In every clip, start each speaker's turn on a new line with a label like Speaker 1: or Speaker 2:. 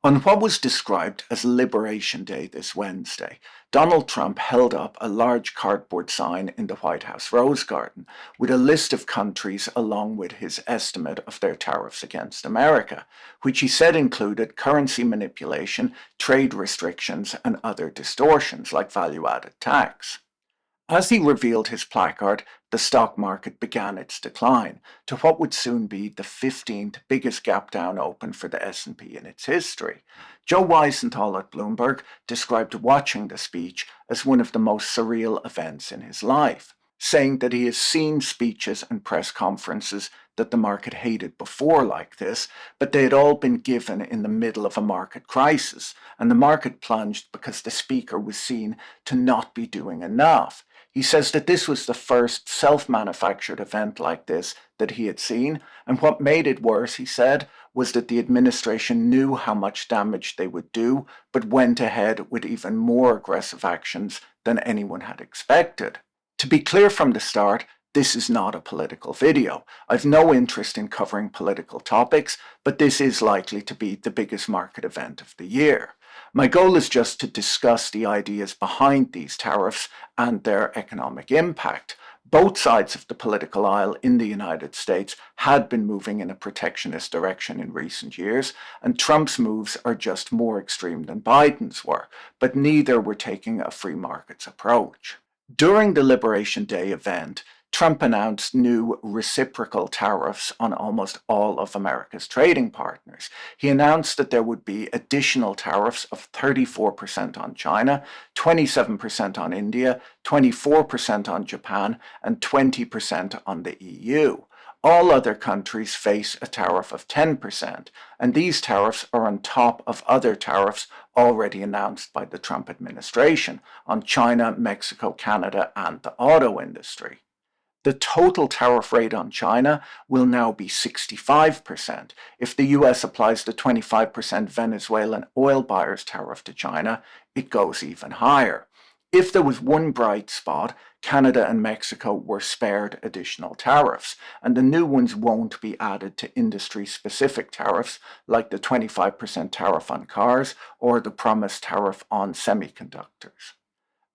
Speaker 1: On what was described as Liberation Day this Wednesday, Donald Trump held up a large cardboard sign in the White House Rose Garden with a list of countries along with his estimate of their tariffs against America, which he said included currency manipulation, trade restrictions, and other distortions like value-added tax. As he revealed his placard, the stock market began its decline to what would soon be the 15th biggest gap down open for the S&P in its history. Joe Weisenthal at Bloomberg described watching the speech as one of the most surreal events in his life, saying that he has seen speeches and press conferences that the market hated before like this, but they had all been given in the middle of a market crisis, and the market plunged because the speaker was seen to not be doing enough. He says that this was the first self-manufactured event like this that he had seen, and what made it worse, he said, was that the administration knew how much damage they would do, but went ahead with even more aggressive actions than anyone had expected. To be clear from the start, this is not a political video. I've no interest in covering political topics, but this is likely to be the biggest market event of the year. My goal is just to discuss the ideas behind these tariffs and their economic impact. Both sides of the political aisle in the United States had been moving in a protectionist direction in recent years, and Trump's moves are just more extreme than Biden's were, but neither were taking a free markets approach. During the Liberation Day event, Trump announced new reciprocal tariffs on almost all of America's trading partners. He announced that there would be additional tariffs of 34% on China, 27% on India, 24% on Japan, and 20% on the EU. All other countries face a tariff of 10%, and these tariffs are on top of other tariffs already announced by the Trump administration on China, Mexico, Canada, and the auto industry. The total tariff rate on China will now be 65%. If the US applies the 25% Venezuelan oil buyers tariff to China, it goes even higher. If there was one bright spot, Canada and Mexico were spared additional tariffs, and the new ones won't be added to industry-specific tariffs like the 25% tariff on cars or the promised tariff on semiconductors.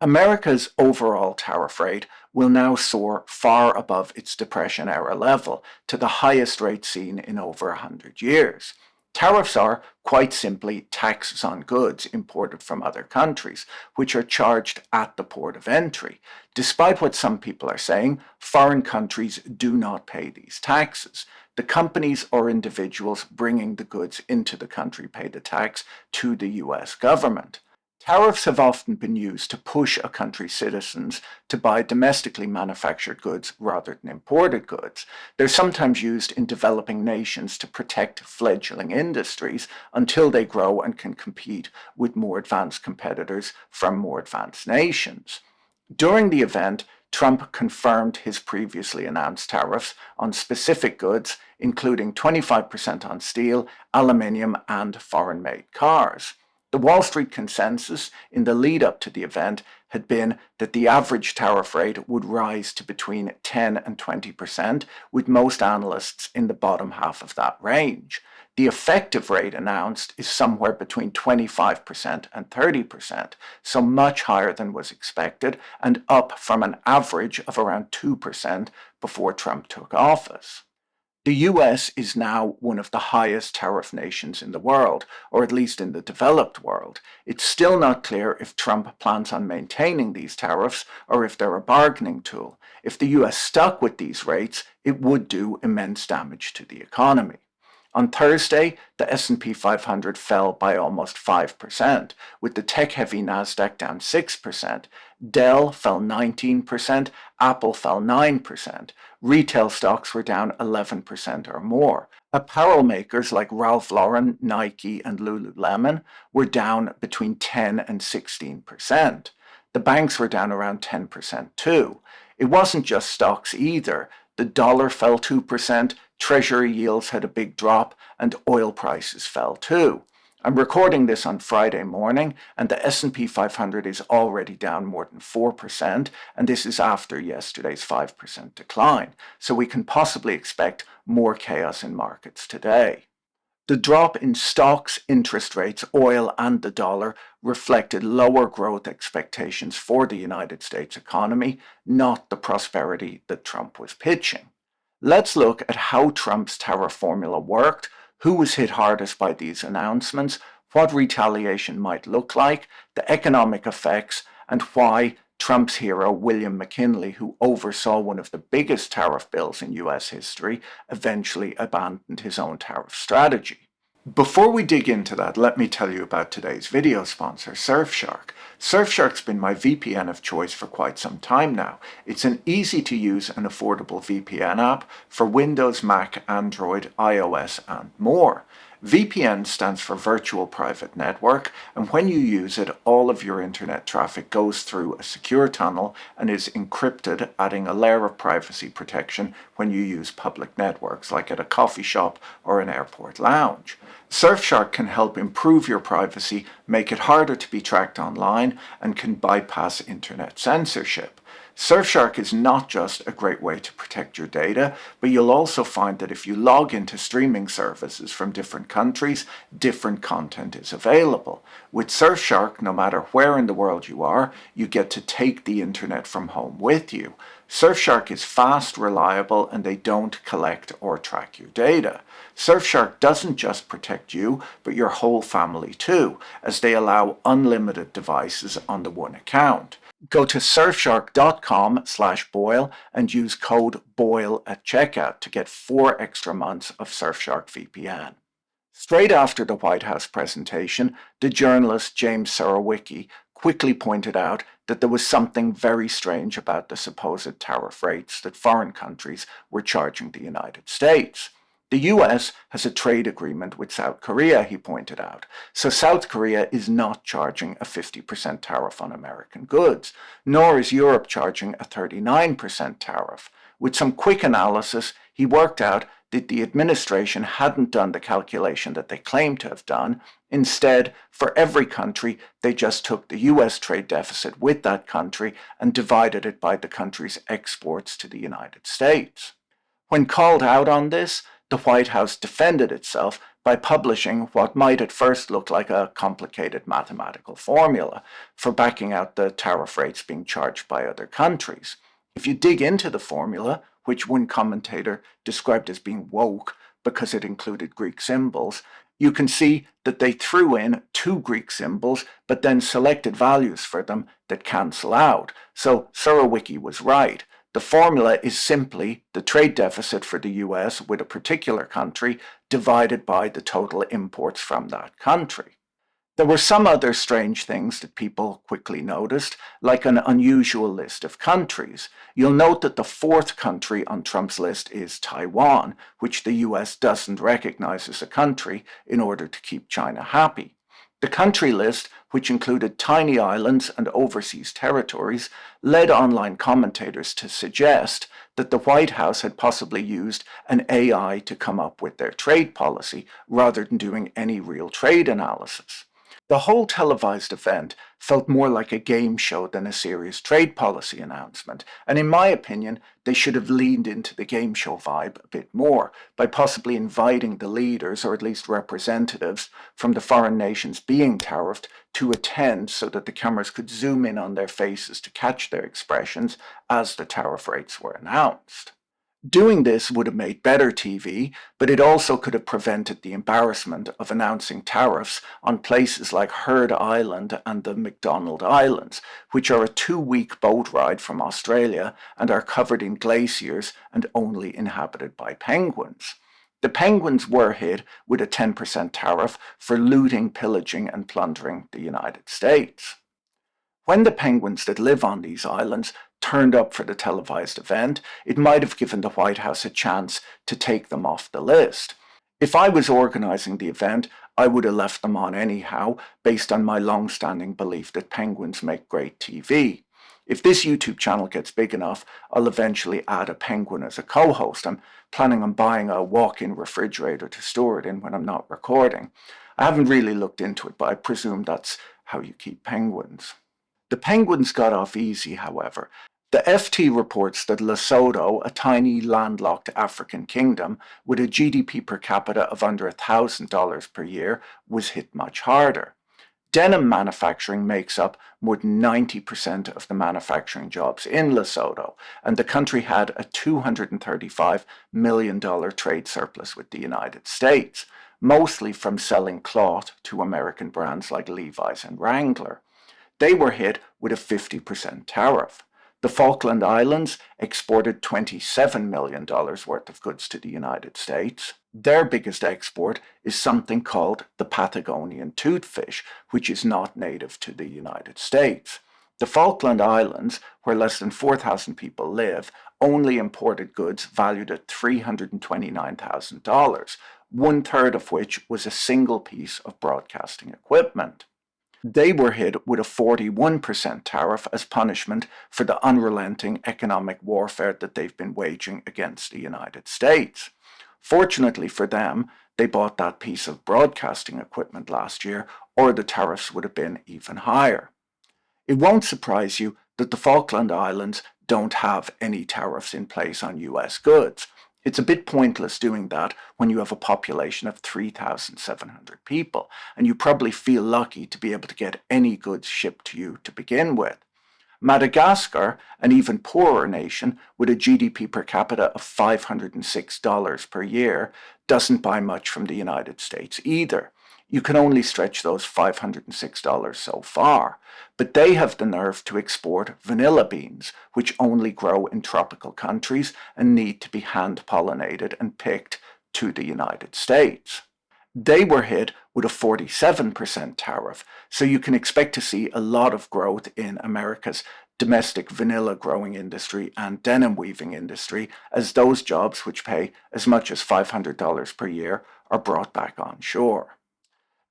Speaker 1: America's overall tariff rate will now soar far above its Depression-era level, to the highest rate seen in over 100 years. Tariffs are, quite simply, taxes on goods imported from other countries, which are charged at the port of entry. Despite what some people are saying, foreign countries do not pay these taxes. The companies or individuals bringing the goods into the country pay the tax to the US government. Tariffs have often been used to push a country's citizens to buy domestically manufactured goods rather than imported goods. They're sometimes used in developing nations to protect fledgling industries until they grow and can compete with more advanced competitors from more advanced nations. During the event, Trump confirmed his previously announced tariffs on specific goods, including 25% on steel, aluminium, and foreign-made cars. The Wall Street consensus in the lead up to the event had been that the average tariff rate would rise to between 10 and 20%, with most analysts in the bottom half of that range. The effective rate announced is somewhere between 25% and 30%, so much higher than was expected and up from an average of around 2% before Trump took office. The US is now one of the highest tariff nations in the world, or at least in the developed world. It's still not clear if Trump plans on maintaining these tariffs or if they're a bargaining tool. If the US stuck with these rates, it would do immense damage to the economy. On Thursday, the S&P 500 fell by almost 5%, with the tech-heavy Nasdaq down 6%. Dell fell 19%, Apple fell 9%. Retail stocks were down 11% or more. Apparel makers like Ralph Lauren, Nike, and Lululemon were down between 10 and 16%. The banks were down around 10% too. It wasn't just stocks either. The dollar fell 2%, Treasury yields had a big drop, and oil prices fell too. I'm recording this on Friday morning, and the S&P 500 is already down more than 4%, and this is after yesterday's 5% decline, so we can possibly expect more chaos in markets today. The drop in stocks, interest rates, oil, and the dollar reflected lower growth expectations for the United States economy, not the prosperity that Trump was pitching. Let's look at how Trump's tariff formula worked, who was hit hardest by these announcements, what retaliation might look like, the economic effects, and why Trump's hero, William McKinley, who oversaw one of the biggest tariff bills in US history, eventually abandoned his own tariff strategy. Before we dig into that, let me tell you about today's video sponsor, Surfshark. Surfshark's been my VPN of choice for quite some time now. It's an easy to use and affordable VPN app for Windows, Mac, Android, iOS, and more. VPN stands for Virtual Private Network, and when you use it, all of your internet traffic goes through a secure tunnel and is encrypted, adding a layer of privacy protection when you use public networks, like at a coffee shop or an airport lounge. Surfshark can help improve your privacy, make it harder to be tracked online, and can bypass internet censorship. Surfshark is not just a great way to protect your data, but you'll also find that if you log into streaming services from different countries, different content is available. With Surfshark, no matter where in the world you are, you get to take the internet from home with you. Surfshark is fast, reliable, and they don't collect or track your data. Surfshark doesn't just protect you, but your whole family too, as they allow unlimited devices on the one account. Go to surfshark.com/Boyle and use code BOYLE at checkout to get 4 extra months of Surfshark VPN. Straight after the White House presentation, the journalist James Surowiecki quickly pointed out that there was something very strange about the supposed tariff rates that foreign countries were charging the United States. The US has a trade agreement with South Korea, he pointed out, so South Korea is not charging a 50% tariff on American goods, nor is Europe charging a 39% tariff. With some quick analysis, he worked out that the administration hadn't done the calculation that they claimed to have done. Instead, for every country, they just took the US trade deficit with that country and divided it by the country's exports to the United States. When called out on this, the White House defended itself by publishing what might at first look like a complicated mathematical formula for backing out the tariff rates being charged by other countries. If you dig into the formula, which one commentator described as being woke because it included Greek symbols, you can see that they threw in 2 Greek symbols but then selected values for them that cancel out. So Surowiecki was right. The formula is simply the trade deficit for the US with a particular country divided by the total imports from that country. There were some other strange things that people quickly noticed, like an unusual list of countries. You'll note that the 4th country on Trump's list is Taiwan, which the US doesn't recognize as a country in order to keep China happy. The country list, which included tiny islands and overseas territories, led online commentators to suggest that the White House had possibly used an AI to come up with their trade policy, rather than doing any real trade analysis. The whole televised event felt more like a game show than a serious trade policy announcement, and in my opinion, they should have leaned into the game show vibe a bit more by possibly inviting the leaders, or at least representatives, from the foreign nations being tariffed to attend so that the cameras could zoom in on their faces to catch their expressions as the tariff rates were announced. Doing this would have made better TV, but it also could have prevented the embarrassment of announcing tariffs on places like Heard Island and the McDonald Islands, which are a 2-week boat ride from Australia and are covered in glaciers and only inhabited by penguins. The penguins were hit with a 10% tariff for looting, pillaging, and plundering the United States. When the penguins that live on these islands turned up for the televised event, it might have given the White House a chance to take them off the list. If I was organizing the event, I would have left them on anyhow, based on my long-standing belief that penguins make great TV. If this YouTube channel gets big enough, I'll eventually add a penguin as a co-host. I'm planning on buying a walk-in refrigerator to store it in when I'm not recording. I haven't really looked into it, but I presume that's how you keep penguins. The penguins got off easy, however. The FT reports that Lesotho, a tiny landlocked African kingdom with a GDP per capita of under $1,000 per year, was hit much harder. Denim manufacturing makes up more than 90% of the manufacturing jobs in Lesotho, and the country had a $235 million trade surplus with the United States, mostly from selling cloth to American brands like Levi's and Wrangler. They were hit with a 50% tariff. The Falkland Islands exported $27 million worth of goods to the United States. Their biggest export is something called the Patagonian toothfish, which is not native to the United States. The Falkland Islands, where less than 4,000 people live, only imported goods valued at $329,000, one-third of which was a single piece of broadcasting equipment. They were hit with a 41% tariff as punishment for the unrelenting economic warfare that they've been waging against the United States. Fortunately for them, they bought that piece of broadcasting equipment last year, or the tariffs would have been even higher. It won't surprise you that the Falkland Islands don't have any tariffs in place on US goods. It's a bit pointless doing that when you have a population of 3,700 people, and you probably feel lucky to be able to get any goods shipped to you to begin with. Madagascar, an even poorer nation with a GDP per capita of $506 per year, doesn't buy much from the United States either. You can only stretch those $506 so far, but they have the nerve to export vanilla beans, which only grow in tropical countries and need to be hand-pollinated and picked, to the United States. They were hit with a 47% tariff, so you can expect to see a lot of growth in America's domestic vanilla growing industry and denim weaving industry as those jobs, which pay as much as $500 per year, are brought back on shore.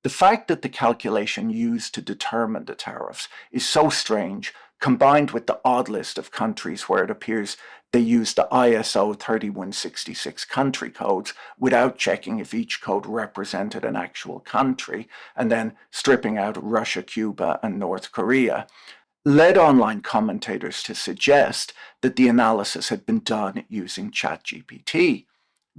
Speaker 1: The fact that the calculation used to determine the tariffs is so strange, combined with the odd list of countries where it appears they use the ISO 3166 country codes without checking if each code represented an actual country, and then stripping out Russia, Cuba, and North Korea, led online commentators to suggest that the analysis had been done using ChatGPT.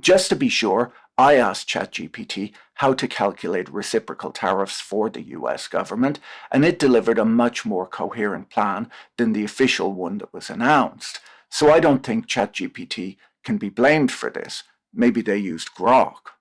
Speaker 1: Just to be sure, I asked ChatGPT how to calculate reciprocal tariffs for the US government, and it delivered a much more coherent plan than the official one that was announced. So I don't think ChatGPT can be blamed for this. Maybe they used Grok.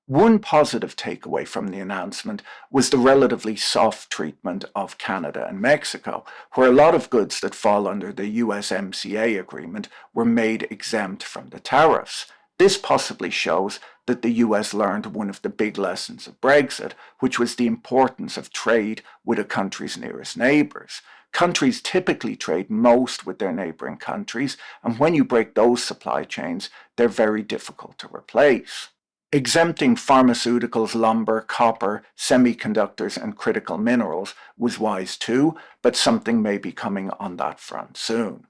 Speaker 1: One positive takeaway from the announcement was the relatively soft treatment of Canada and Mexico, where a lot of goods that fall under the USMCA agreement were made exempt from the tariffs. This possibly shows that the US learned one of the big lessons of Brexit, which was the importance of trade with a country's nearest neighbours. Countries typically trade most with their neighbouring countries, and when you break those supply chains, they're very difficult to replace. Exempting pharmaceuticals, lumber, copper, semiconductors, and critical minerals was wise too, but something may be coming on that front soon.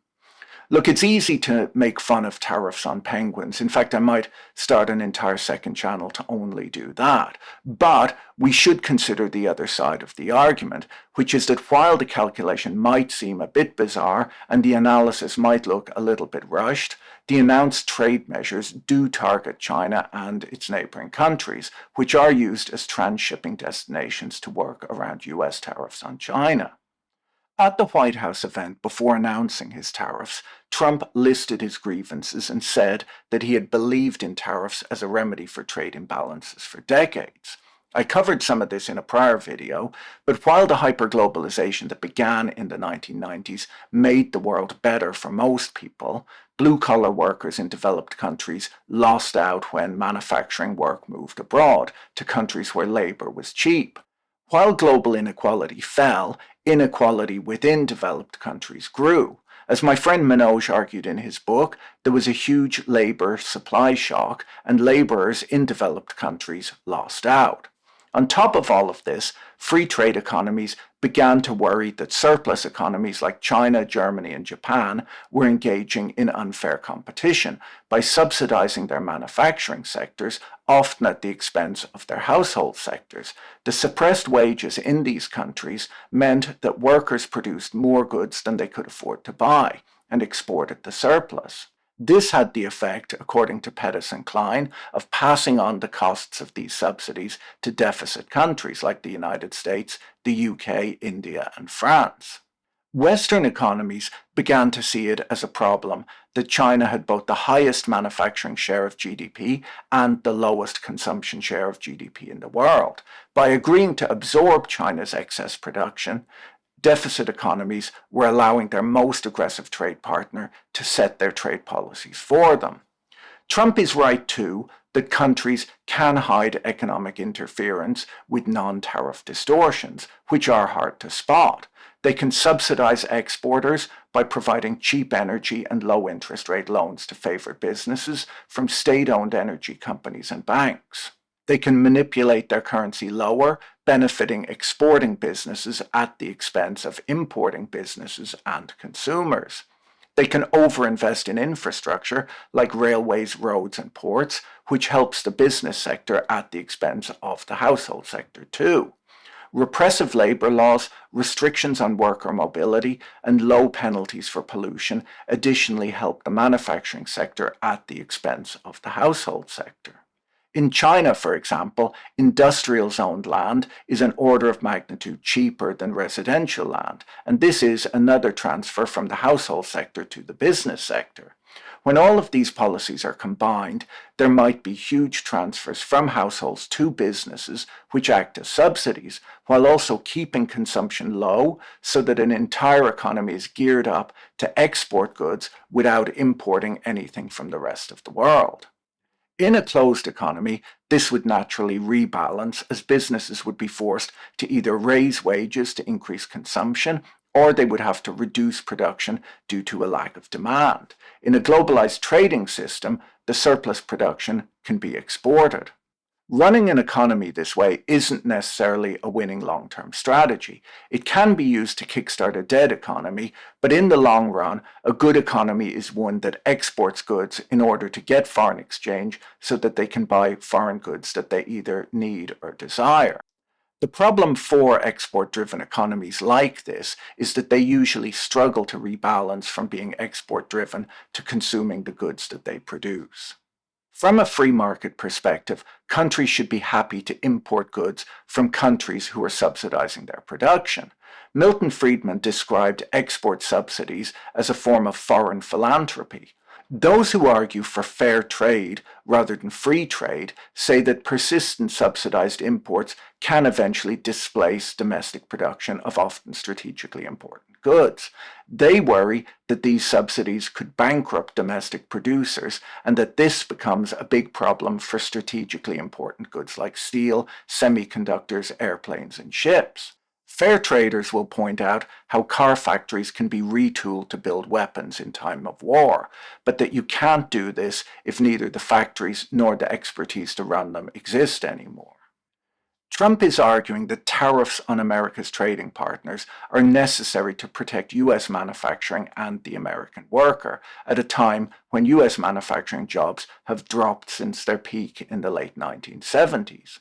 Speaker 1: Look, it's easy to make fun of tariffs on penguins. In fact, I might start an entire second channel to only do that. But we should consider the other side of the argument, which is that while the calculation might seem a bit bizarre and the analysis might look a little bit rushed, the announced trade measures do target China and its neighboring countries, which are used as transshipping destinations to work around US tariffs on China. At the White House event before announcing his tariffs, Trump listed his grievances and said that he had believed in tariffs as a remedy for trade imbalances for decades. I covered some of this in a prior video, but while the hyperglobalization that began in the 1990s made the world better for most people, blue-collar workers in developed countries lost out when manufacturing work moved abroad to countries where labor was cheap. While global inequality fell, inequality within developed countries grew. As my friend Manoj argued in his book, there was a huge labor supply shock, and laborers in developed countries lost out. On top of all of this, free trade economies began to worry that surplus economies like China, Germany, and Japan were engaging in unfair competition by subsidizing their manufacturing sectors, often at the expense of their household sectors. The suppressed wages in these countries meant that workers produced more goods than they could afford to buy. and exported the surplus. This had the effect, according to Pettis and Klein, of passing on the costs of these subsidies to deficit countries like the United States, the UK, India, and France. Western economies began to see it as a problem that China had both the highest manufacturing share of GDP and the lowest consumption share of GDP in the world. By agreeing to absorb China's excess production, deficit economies were allowing their most aggressive trade partner to set their trade policies for them. Trump is right too that countries can hide economic interference with non-tariff distortions, which are hard to spot. They can subsidize exporters by providing cheap energy and low interest rate loans to favored businesses from state-owned energy companies and banks. They can manipulate their currency lower, benefiting exporting businesses at the expense of importing businesses and consumers. They can overinvest in infrastructure like railways, roads, and ports, which helps the business sector at the expense of the household sector too. Repressive labor laws, restrictions on worker mobility, and low penalties for pollution additionally help the manufacturing sector at the expense of the household sector. In China, for example, industrial zoned land is an order of magnitude cheaper than residential land, and this is another transfer from the household sector to the business sector. When all of these policies are combined, there might be huge transfers from households to businesses which act as subsidies, while also keeping consumption low so that an entire economy is geared up to export goods without importing anything from the rest of the world. In a closed economy, this would naturally rebalance as businesses would be forced to either raise wages to increase consumption or they would have to reduce production due to a lack of demand. In a globalized trading system, the surplus production can be exported. Running an economy this way isn't necessarily a winning long-term strategy. It can be used to kickstart a dead economy, but in the long run, a good economy is one that exports goods in order to get foreign exchange so that they can buy foreign goods that they either need or desire. The problem for export-driven economies like this is that they usually struggle to rebalance from being export-driven to consuming the goods that they produce. From a free market perspective, countries should be happy to import goods from countries who are subsidizing their production. Milton Friedman described export subsidies as a form of foreign philanthropy. Those who argue for fair trade rather than free trade say that persistent subsidized imports can eventually displace domestic production of often strategically important goods. They worry that these subsidies could bankrupt domestic producers and that this becomes a big problem for strategically important goods like steel, semiconductors, airplanes, and ships. Fair traders will point out how car factories can be retooled to build weapons in time of war, but that you can't do this if neither the factories nor the expertise to run them exist anymore. Trump is arguing that tariffs on America's trading partners are necessary to protect US manufacturing and the American worker at a time when US manufacturing jobs have dropped since their peak in the late 1970s.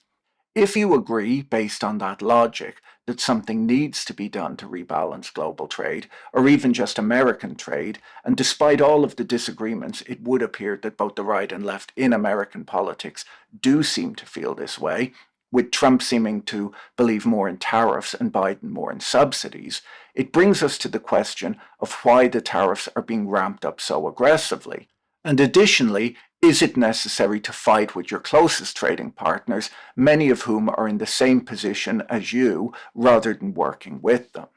Speaker 1: If you agree, based on that logic, that something needs to be done to rebalance global trade, or even just American trade, and despite all of the disagreements, it would appear that both the right and left in American politics do seem to feel this way, with Trump seeming to believe more in tariffs and Biden more in subsidies, it brings us to the question of why the tariffs are being ramped up so aggressively. And additionally, is it necessary to fight with your closest trading partners, many of whom are in the same position as you, rather than working with them?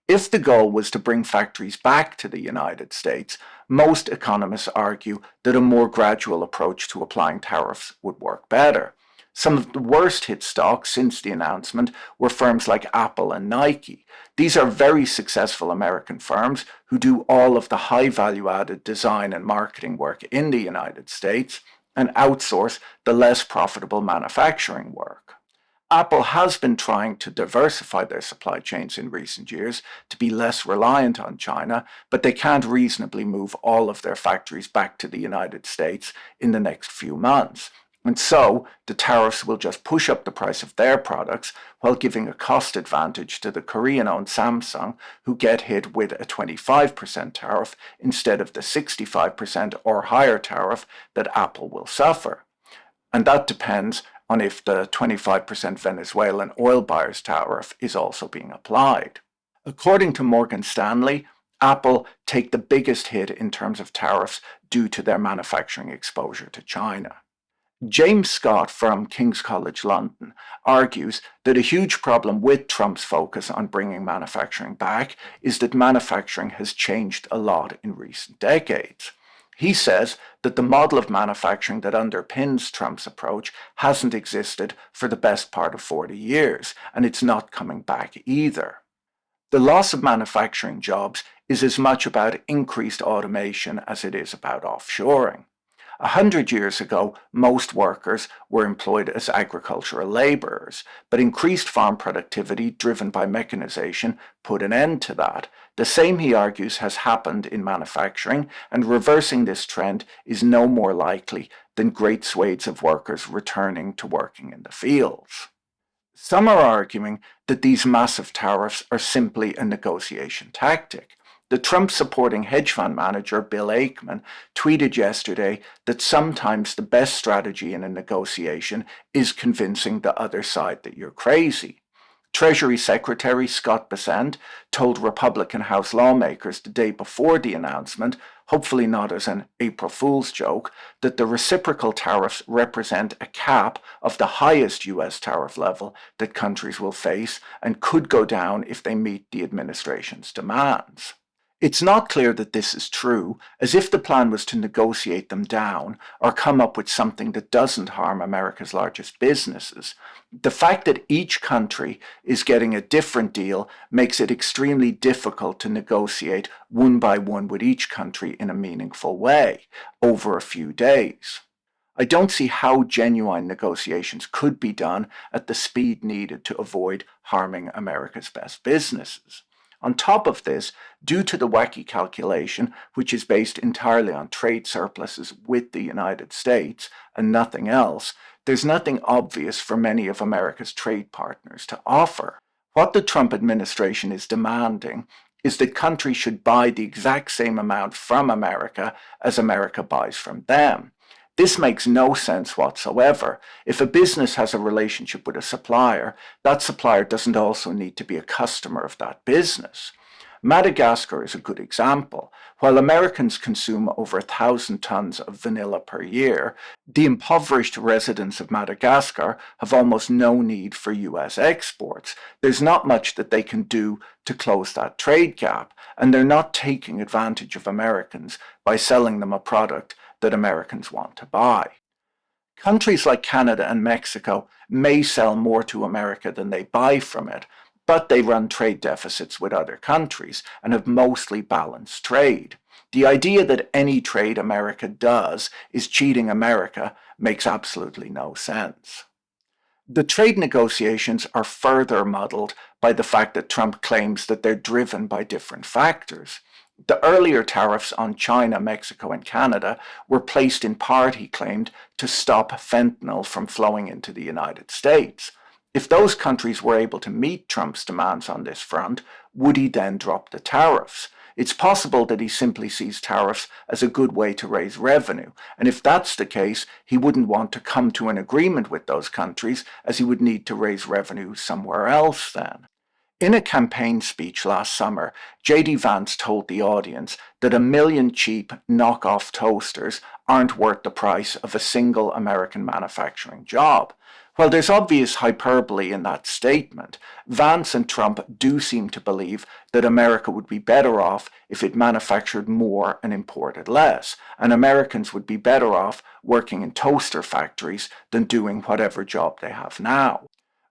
Speaker 1: If the goal was to bring factories back to the United States, most economists argue that a more gradual approach to applying tariffs would work better. Some of the worst hit stocks since the announcement were firms like Apple and Nike. These are very successful American firms who do all of the high value-added design and marketing work in the United States and outsource the less profitable manufacturing work. Apple has been trying to diversify their supply chains in recent years to be less reliant on China, but they can't reasonably move all of their factories back to the United States in the next few months. And so the tariffs will just push up the price of their products while giving a cost advantage to the Korean-owned Samsung, who get hit with a 25% tariff instead of the 65% or higher tariff that Apple will suffer. And that depends on if the 25% Venezuelan oil buyers tariff is also being applied. According to Morgan Stanley, Apple take the biggest hit in terms of tariffs due to their manufacturing exposure to China. James Scott from King's College London argues that a huge problem with Trump's focus on bringing manufacturing back is that manufacturing has changed a lot in recent decades. He says that the model of manufacturing that underpins Trump's approach hasn't existed for the best part of 40 years, and it's not coming back either. The loss of manufacturing jobs is as much about increased automation as it is about offshoring. 100 years ago, most workers were employed as agricultural labourers, but increased farm productivity driven by mechanization put an end to that. The same, he argues, has happened in manufacturing, and reversing this trend is no more likely than great swathes of workers returning to working in the fields. Some are arguing that these massive tariffs are simply a negotiation tactic. The Trump-supporting hedge fund manager Bill Ackman tweeted yesterday that sometimes the best strategy in a negotiation is convincing the other side that you're crazy. Treasury Secretary Scott Bessent told Republican House lawmakers the day before the announcement, hopefully not as an April Fool's joke, that the reciprocal tariffs represent a cap of the highest US tariff level that countries will face and could go down if they meet the administration's demands. It's not clear that this is true, as if the plan was to negotiate them down or come up with something that doesn't harm America's largest businesses. The fact that each country is getting a different deal makes it extremely difficult to negotiate one by one with each country in a meaningful way over a few days. I don't see how genuine negotiations could be done at the speed needed to avoid harming America's best businesses. On top of this, due to the wacky calculation, which is based entirely on trade surpluses with the United States and nothing else, there's nothing obvious for many of America's trade partners to offer. What the Trump administration is demanding is that countries should buy the exact same amount from America as America buys from them. This makes no sense whatsoever. If a business has a relationship with a supplier, that supplier doesn't also need to be a customer of that business. Madagascar is a good example. While Americans consume over 1,000 tons of vanilla per year, the impoverished residents of Madagascar have almost no need for US exports. There's not much that they can do to close that trade gap, and they're not taking advantage of Americans by selling them a product that Americans want to buy. Countries like Canada and Mexico may sell more to America than they buy from it, but they run trade deficits with other countries and have mostly balanced trade. The idea that any trade America does is cheating America makes absolutely no sense. The trade negotiations are further muddled by the fact that Trump claims that they're driven by different factors. The earlier tariffs on China, Mexico, and Canada were placed in part, he claimed, to stop fentanyl from flowing into the United States. If those countries were able to meet Trump's demands on this front, would he then drop the tariffs? It's possible that he simply sees tariffs as a good way to raise revenue, and if that's the case, he wouldn't want to come to an agreement with those countries, as he would need to raise revenue somewhere else then. In a campaign speech last summer, J.D. Vance told the audience that 1 million cheap knockoff toasters aren't worth the price of a single American manufacturing job. While there's obvious hyperbole in that statement, Vance and Trump do seem to believe that America would be better off if it manufactured more and imported less, and Americans would be better off working in toaster factories than doing whatever job they have now.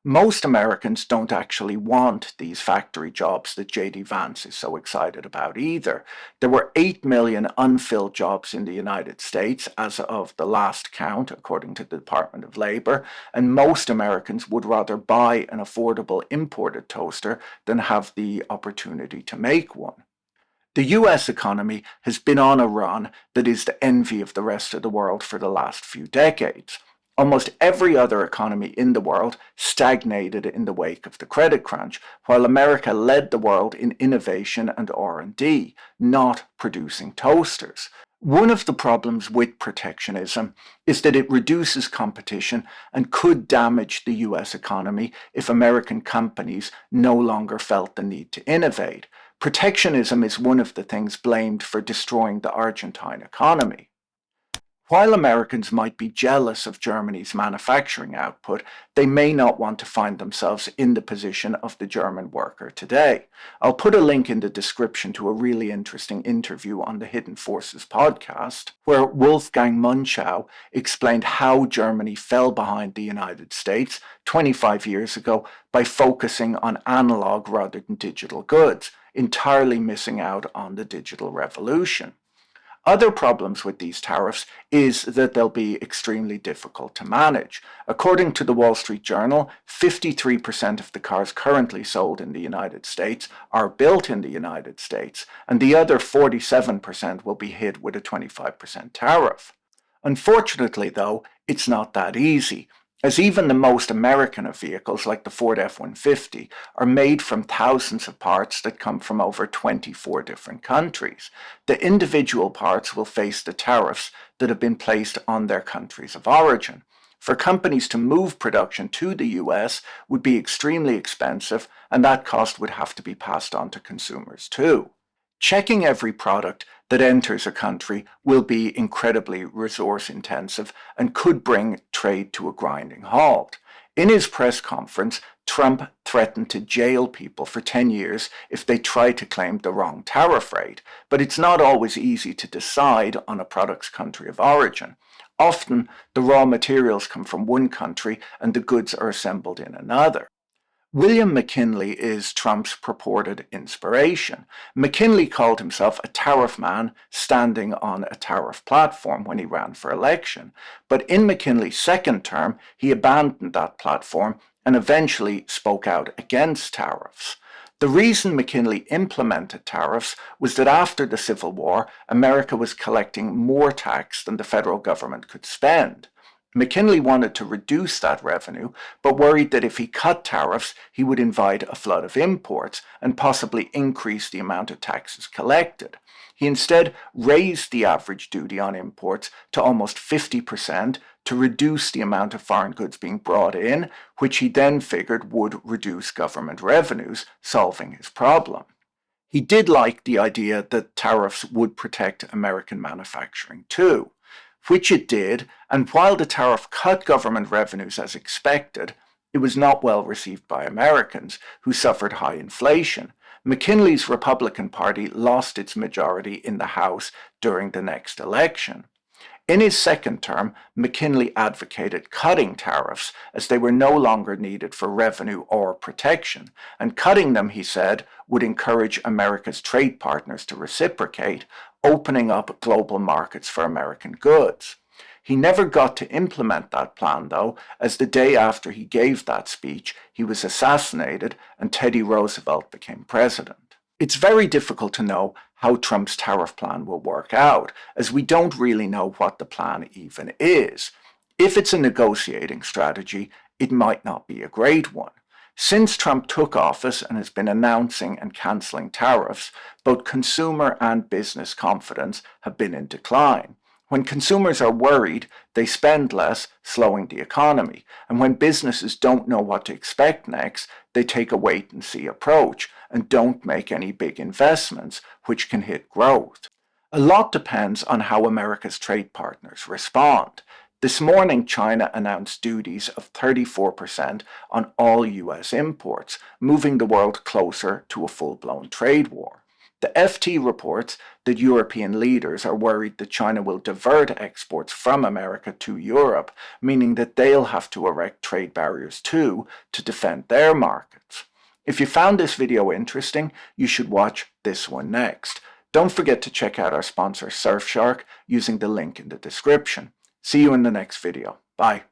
Speaker 1: Most Americans don't actually want these factory jobs that J.D. Vance is so excited about either. There were 8 million unfilled jobs in the United States as of the last count, according to the Department of Labor, and most Americans would rather buy an affordable imported toaster than have the opportunity to make one. The US economy has been on a run that is the envy of the rest of the world for the last few decades. Almost every other economy in the world stagnated in the wake of the credit crunch, while America led the world in innovation and R&D, not producing toasters. One of the problems with protectionism is that it reduces competition and could damage the US economy if American companies no longer felt the need to innovate. Protectionism is one of the things blamed for destroying the Argentine economy. While Americans might be jealous of Germany's manufacturing output, they may not want to find themselves in the position of the German worker today. I'll put a link in the description to a really interesting interview on the Hidden Forces podcast, where Wolfgang Munchau explained how Germany fell behind the United States 25 years ago by focusing on analog rather than digital goods, entirely missing out on the digital revolution. Other problems with these tariffs is that they'll be extremely difficult to manage. According to the Wall Street Journal, 53% of the cars currently sold in the United States are built in the United States, and the other 47% will be hit with a 25% tariff. Unfortunately, though, it's not that easy, as even the most American of vehicles, like the Ford F-150, are made from thousands of parts that come from over 24 different countries. The individual parts will face the tariffs that have been placed on their countries of origin. For companies to move production to the US would be extremely expensive, and that cost would have to be passed on to consumers too. Checking every product that enters a country will be incredibly resource intensive and could bring trade to a grinding halt. In his press conference, Trump threatened to jail people for 10 years if they try to claim the wrong tariff rate, but it's not always easy to decide on a product's country of origin. Often, the raw materials come from one country and the goods are assembled in another. William McKinley is Trump's purported inspiration. McKinley called himself a tariff man standing on a tariff platform when he ran for election, but in McKinley's second term, he abandoned that platform and eventually spoke out against tariffs. The reason McKinley implemented tariffs was that after the Civil War, America was collecting more tax than the federal government could spend. McKinley wanted to reduce that revenue, but worried that if he cut tariffs, he would invite a flood of imports and possibly increase the amount of taxes collected. He instead raised the average duty on imports to almost 50% to reduce the amount of foreign goods being brought in, which he then figured would reduce government revenues, solving his problem. He did like the idea that tariffs would protect American manufacturing too, which it did, and while the tariff cut government revenues as expected, it was not well received by Americans, who suffered high inflation. McKinley's Republican Party lost its majority in the House during the next election. In his second term, McKinley advocated cutting tariffs as they were no longer needed for revenue or protection, and cutting them, he said, would encourage America's trade partners to reciprocate, opening up global markets for American goods. He never got to implement that plan, though, as the day after he gave that speech, he was assassinated and Teddy Roosevelt became president. It's very difficult to know how Trump's tariff plan will work out, as we don't really know what the plan even is. If it's a negotiating strategy, it might not be a great one. Since Trump took office and has been announcing and cancelling tariffs, both consumer and business confidence have been in decline. When consumers are worried, they spend less, slowing the economy. And when businesses don't know what to expect next, they take a wait-and-see approach and don't make any big investments, which can hit growth. A lot depends on how America's trade partners respond. This morning, China announced duties of 34% on all US imports, moving the world closer to a full-blown trade war. The FT reports that European leaders are worried that China will divert exports from America to Europe, meaning that they'll have to erect trade barriers too to defend their markets. If you found this video interesting, you should watch this one next. Don't forget to check out our sponsor Surfshark using the link in the description. See you in the next video. Bye.